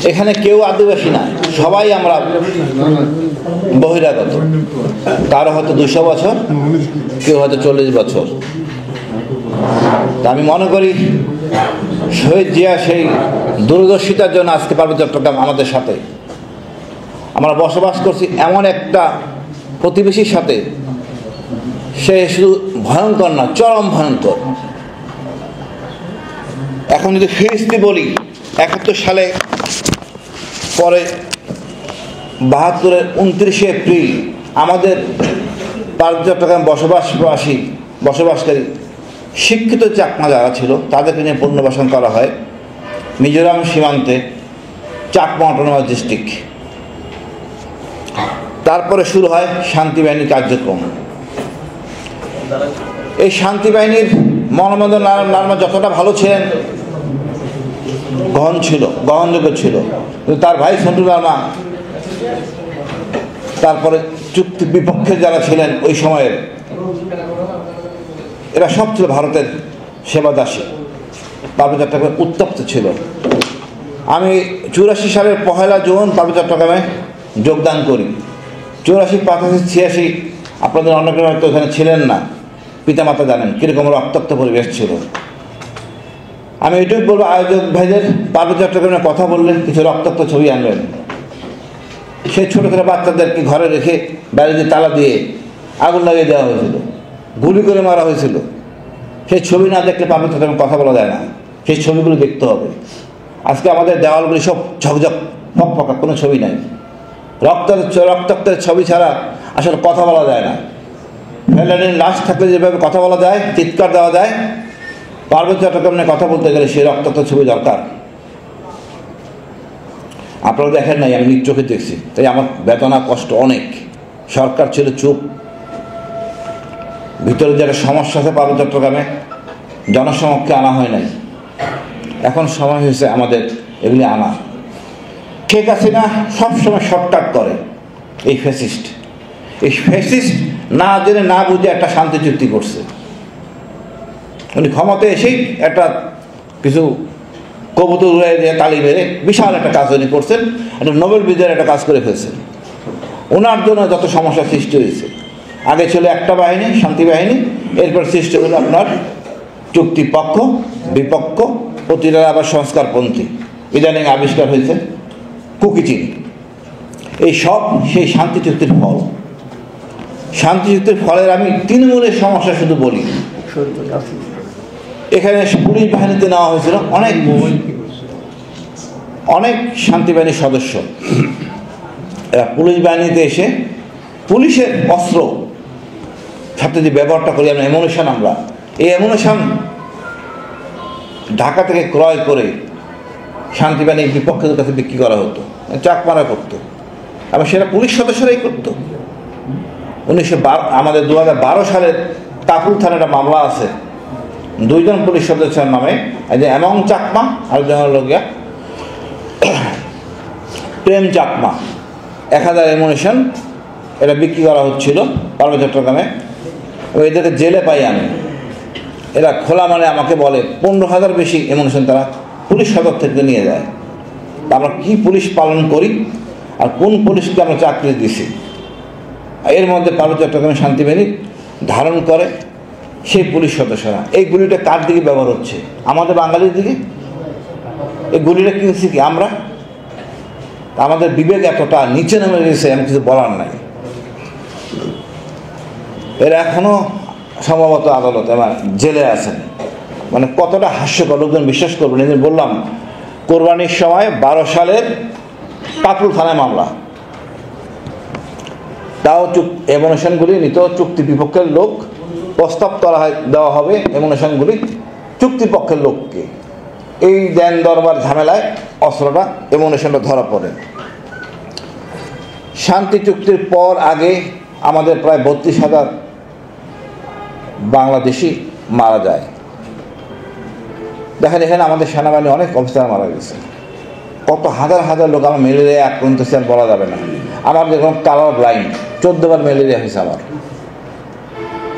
এখানে কেউ আদিবাসী না, সবাই আমরা বহিরাগত। কারো হয়তো 200 বছর, কেউ হয়তো 40 বছর। তা আমি মনে করি শহীদ জিয়া সেই দূরদর্শিতার জন্য আজকে পার্বত্য চট্টগ্রাম আমাদের সাথে। আমরা বসবাস করছি এমন একটা প্রতিবেশীর সাথে, সে শুধু ভয়ঙ্কর না, চরম ভয়ঙ্কর। এখন যদি ফিরিস্তি বলি, 71 সালে পরে 72-এর 29 এপ্রিল আমাদের পার্বত্য চট্টগ্রাম বসবাসকারী শিক্ষিত চাকমা যারা ছিল তাদেরকে নিয়ে পুনর্বাসন করা হয় মিজোরাম সীমান্তে চাকমা অটোনমাস ডিস্ট্রিক্ট। তারপরে শুরু হয় শান্তি বাহিনীর কার্যক্রম। এই শান্তি বাহিনীর মনোমন্দ নার্মা যতটা ভালো ছিলেন, গ্রহণযোগ্য ছিল, কিন্তু তার ভাই সন্টু নার্মা, তারপরে চুক্তি বিপক্ষে যারা ছিলেন ওই সময়ের, এরা সব ছিল ভারতের সেবাদাসী। পার্বত্য চট্টগ্রামে উত্তপ্ত ছিল। আমি 84 সালের 1 জুন পার্বত্য চট্টগ্রামে যোগদান করি। 84, 85, 86 আপনাদের অনেকে হয়তো ওখানে ছিলেন না, পিতামাতা জানেন কীরকম রক্তাক্ত পরিবেশ ছিল। আমি এটুকু বলবো আয়োজক ভাইদের, পার্বত্য চট্টগ্রামে কথা বললে কিছু রক্তাক্ত ছবি আনবেন। সেই ছোটো ছোটো বাচ্চাদেরকে ঘরে রেখে বাইরে দিয়ে তালা দিয়ে আগুন লাগিয়ে দেওয়া হয়েছিল, গুলি করে মারা হয়েছিল। সেই ছবি না দেখলে পার্বত্য চট্টগ্রামে কথা বলা যায় না, সেই ছবিগুলো দেখতে হবে। আজকে আমাদের দেওয়ালগুলি সব ঝকঝক ফকফকা, কোনো ছবি নাই। রক্তাক্তের ছবি ছাড়া আসলে কথা বলা যায় না। ফেলানির লাশ থাকলে যেভাবে কথা বলা যায়, চিৎকার দেওয়া যায়, পার্বত্য চট্টগ্রামে কথা বলতে গেলে সেই রক্তাক্ত ছবি দরকার। আপনারা দেখেন নাই, আমি নিজ চোখে দেখছি, তাই আমার বেদনা কষ্ট অনেক। সরকার ছিল চুপ। ভিতরে যে একটা সমস্যা আছে পার্বত্য চট্টগ্রামে, জনসমক্ষে আনা হয় নাই। এখন সময় হয়েছে আমাদের এগুলি আনা। শেখ হাসিনা সবসময় শর্টকাট করে। এই ফ্যাসিস্ট না জেনে না বুঝে একটা শান্তি চুক্তি করছে। উনি ক্ষমতায় এসেই একটা কিছু কবুতর উড়ে দিয়ে তালি মেরে বিশাল একটা কাজ উনি করছেন, একটা নোবেল বিজয়ের একটা কাজ করে ফেলছেন। ওনার জন্য যত সমস্যা সৃষ্টি হয়েছে। আগে ছিল একটা বাহিনী, শান্তি বাহিনী, এরপর সৃষ্টি হলো আপনার চুক্তিপক্ষ বিপক্ষ, প্রতিটা আবার সংস্কারপন্থী। ইদানিং আবিষ্কার হয়েছে কুকিচিং। এই সব সেই শান্তি চুক্তির ফল। শান্তি চুক্তির ফলের আমি তৃণমূলের সমস্যা শুধু বলি। এখানে পুলিশ বাহিনীতে নেওয়া হয়েছিল অনেক শান্তি বাহিনীর সদস্য। এরা পুলিশ বাহিনীতে এসে পুলিশের অস্ত্র সাথে যে ব্যবহারটা করি আমরা, অ্যামুনিশন, আমরা এই অ্যামুনিশন ঢাকা থেকে ক্রয় করে শান্তি বাহিনীর বিপক্ষের কাছে বিক্রি করা হতো, চাকমারা করতো, আবার সেটা পুলিশ সদস্যরাই করতো। আমাদের 2012 সালের তাপুল থানায় একটা মামলা আছে 2 জন পুলিশ সদস্যের নামে, এই যে এমং চাকমা আর একজন লোকিয়া প্রেম চাকমা। 1000 অ্যামুনিশন এটা বিক্রি করা হচ্ছিল পার্বত্য চট্টগ্রামে। এদেরকে জেলে পাই আমি। এরা খোলা মানে আমাকে বলে 15,000 বেশি অ্যামুনিশন তারা পুলিশ সদর থেকে নিয়ে যায়। আমরা কি পুলিশ পালন করি আর কোন পুলিশকে আমরা চাকরি দিছি? এর মধ্যে পার্বত্য চট্টগ্রামে শান্তি বাহিনী ধারণ করে সেই পুলিশ সদস্যরা। এই গুলিটা কার দিকে ব্যবহার হচ্ছে? আমাদের বাঙালির দিকে। এই গুলিটা কিনছি কি আমরা? আমাদের বিবেক এতটা নিচে নেমে গেছে, আমি কিছু বলার নাই। এরা এখনো সম্ভবত আদালতে জেলে আছেন। মানে কতটা হাস্যকর, লোকজন বিশ্বাস করবেন। এই যে বললাম কোরবানির সময় 12 সালের পাকুল থানায় মামলা, তাও অ্যামুনিশনগুলি নিত চুক্তি বিপক্ষের লোক। প্রস্তাব করা দেওয়া হবে অ্যামুনিশনগুলি চুক্তিপক্ষের লোককে। এই দেন দরবার ঝামেলায় অস্ত্রটা অ্যামুনিশনটা ধরা পড়ে। শান্তি চুক্তির পর আগে আমাদের প্রায় 32,000 বাংলাদেশি মারা যায়। দেখেন এখানে আমাদের সেনাবাহিনী অনেক অফিসার মারা গেছে। কত হাজার হাজার লোক আমার ম্যালেরিয়া আক্রান্ত ছিলেন বলা যাবে না। আমার যেরকম কালার ব্লাইন্ড, 14 বার ম্যালেরিয়া হয়েছে আমার।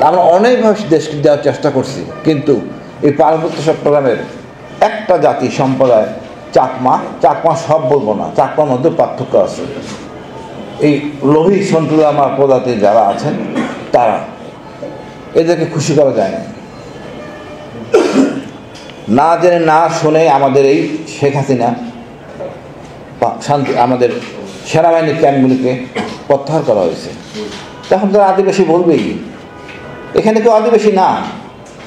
আমরা অনেকভাবে দেশকে দেওয়ার চেষ্টা করছি, কিন্তু এই পার্বত্য চট্টগ্রামের একটা জাতি সম্প্রদায় চাকমা সব বলবো না, চাকমার মধ্যে পার্থক্য আছে। এই লোভী সন্তুলা আমার প্রজাতি যারা আছেন তারা, এদেরকে খুশি করা যায় না। না জেনে না শুনে আমাদের এই শেখ হাসিনা শান্তি আমাদের সেনাবাহিনীর ক্যাম্পগুলিকে প্রত্যাহার করা হয়েছে। তখন তারা আদিবাসী বলবেই, এখানে কেউ আদিবাসী না,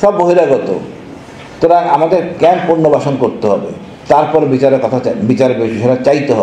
সব বহিরাগত। সুতরাং আমাদের ক্যাম্প পুনর্বাসন করতে হবে, তারপর বিচারের বিষয়টা চাইতে হবে।